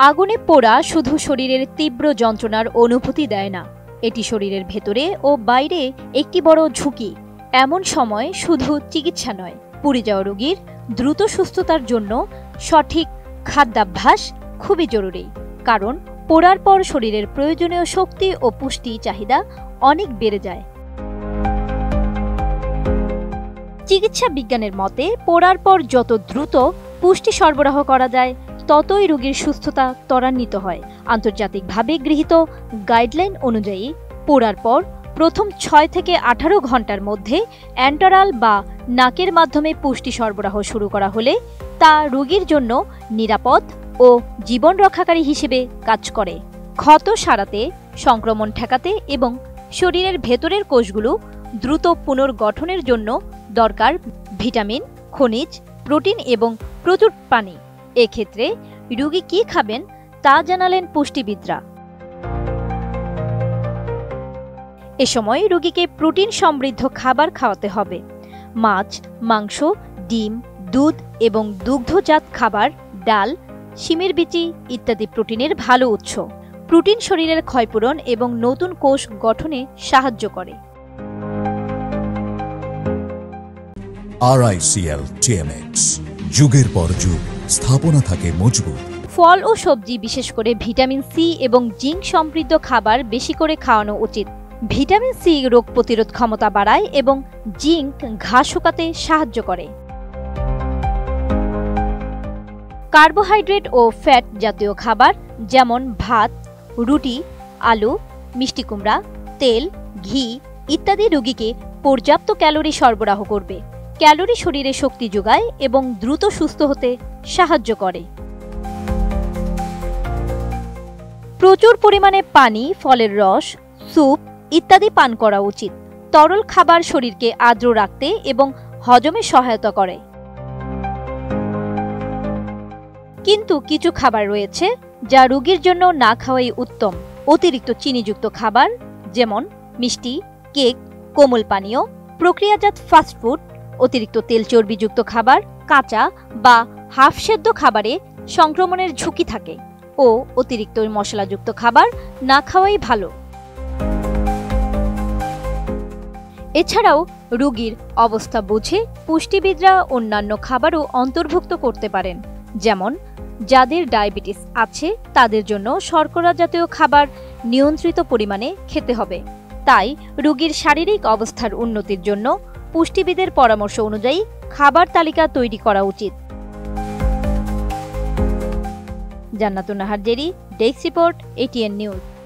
আগুনে পোড়া শুধু শরীরের তীব্র যন্ত্রণার অনুভূতি দেয় না, এটি শরীরের ভেতরে ও বাইরে একটি বড় ঝুঁকি। এমন সময় শুধু চিকিৎসা নয়, পুড়ে যাওয়া রোগীর দ্রুত সুস্থতার জন্য সঠিক খাদ্যাভ্যাস খুবই জরুরি। কারণ পোড়ার পর শরীরের প্রয়োজনীয় শক্তি ও পুষ্টি চাহিদা অনেক বেড়ে যায়। চিকিৎসা বিজ্ঞানের মতে পোড়ার পর যত দ্রুত পুষ্টি সরবরাহ করা যায় ততই রোগীর সুস্থতা ত্বরান্বিত হয়। আন্তর্জাতিকভাবে গৃহীত গাইডলাইন অনুযায়ী পোড়ার পর প্রথম 6 থেকে 18 ঘন্টার মধ্যে অ্যান্টারাল বা নাকের মাধ্যমে পুষ্টি সরবরাহ শুরু করা হলে তা রোগীর জন্য নিরাপদ ও জীবন রক্ষাকারী হিসেবে কাজ করে। ক্ষত সারাতে, সংক্রমণ ঠেকাতে এবং শরীরের ভেতরের কোষগুলো দ্রুত পুনর্গঠনের জন্য দরকার ভিটামিন, খনিজ, প্রোটিন এবং প্রচুর পানি। এক্ষেত্রে রোগী কি খাবেন তা জানালেন পুষ্টিবিদরা। এ সময় রোগীকে প্রোটিন সমৃদ্ধ খাবার খাওয়াতে হবে। মাছ, মাংস, ডিম, দুধ এবং দুগ্ধজাত খাবার, ডাল, শিমের বিচি ইত্যাদি প্রোটিনের ভালো উৎস। প্রোটিন শরীরের ক্ষয়পূরণ এবং নতুন কোষ গঠনে সাহায্য করে। RICL TMX, যুগের পর যুগ স্থাপনা থাকে মজবুত। ফল ও সবজি, বিশেষ করে ভিটামিন সি এবং জিঙ্ক সমৃদ্ধ খাবার বেশি করে খাওয়ানো উচিত। ভিটামিন সি রোগ প্রতিরোধ ক্ষমতা বাড়ায় এবং জিঙ্ক ঘা শুকাতে সাহায্য করে। কার্বোহাইড্রেট ও ফ্যাট জাতীয় খাবার যেমন ভাত, রুটি, আলু, মিষ্টি কুমড়া, তেল, ঘি ইত্যাদি রোগীকে পর্যাপ্ত ক্যালোরি সরবরাহ করবে। ক্যালোরি শরীরে শক্তি যোগায় এবং দ্রুত সুস্থ হতে সাহায্য করে। প্রচুর পরিমাণে পানি, ফলের রস, স্যুপ ইত্যাদি পান করা উচিত। তরল খাবার শরীরকে আর্দ্র রাখতে এবং হজমে সহায়তা করে। কিন্তু কিছু খাবার রয়েছে যা রোগীর জন্য না খাওয়াই উত্তম। অতিরিক্ত চিনিযুক্ত খাবার যেমন মিষ্টি, কেক, কোমল পানীয়, প্রক্রিয়াজাত ফাস্টফুড, অতিরিক্ত তেল চর্বিযুক্ত খাবার, কাঁচা বা হাফ সেদ্ধ খাবারে সংক্রমণের ঝুঁকি থাকে ও অতিরিক্ত মশলাযুক্ত খাবার না খাওয়াই ভালো। এছাড়াও রোগীর অবস্থা বুঝে পুষ্টিবিদরা অন্যান্য খাবারও অন্তর্ভুক্ত করতে পারেন। যেমন যাদের ডায়াবেটিস আছে তাদের জন্য শর্করা জাতীয় খাবার নিয়ন্ত্রিত পরিমাণে খেতে হবে। তাই রোগীর শারীরিক অবস্থার উন্নতির জন্য পুষ্টিবিদের পরামর্শ অনুযায়ী খাবার তালিকা তৈরি করা উচিত। জান্নাতুন Nahar Jerry, desk report, ATN news.